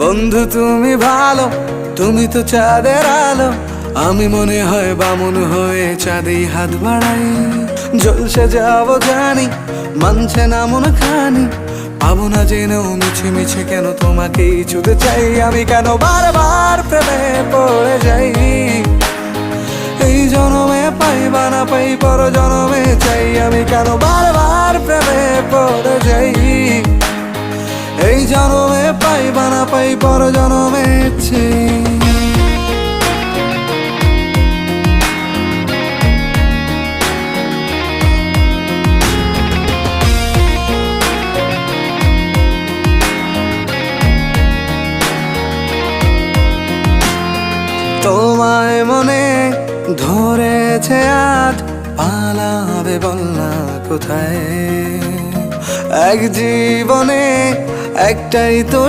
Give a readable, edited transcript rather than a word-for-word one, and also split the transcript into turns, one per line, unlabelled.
বন্ধু তুমি ভালো, তুমি তো চাঁদের আলো, আমি মনে হয় বামুন হয়ে চাঁদে হাত বাড়াই। জলসে যাবো জানি, মানছে না মন খানি, পাবো না জেনেও মিছে মিছে কেন তোমাকেই ছুতে চাই। আমি কেন বারবার প্রেমে পড়ে যাই, এই জনমে পাই বা না পাই পর জনমে চাই। আমি কেন বারবার প্রেমে পড়ে যাই, এই জনমে পাই বা না পাই পর জনমে চাই। তোমায় মনে ধরেছে আজ, পালাবে বলনা কোথায়? এক জীবনে একটাই তো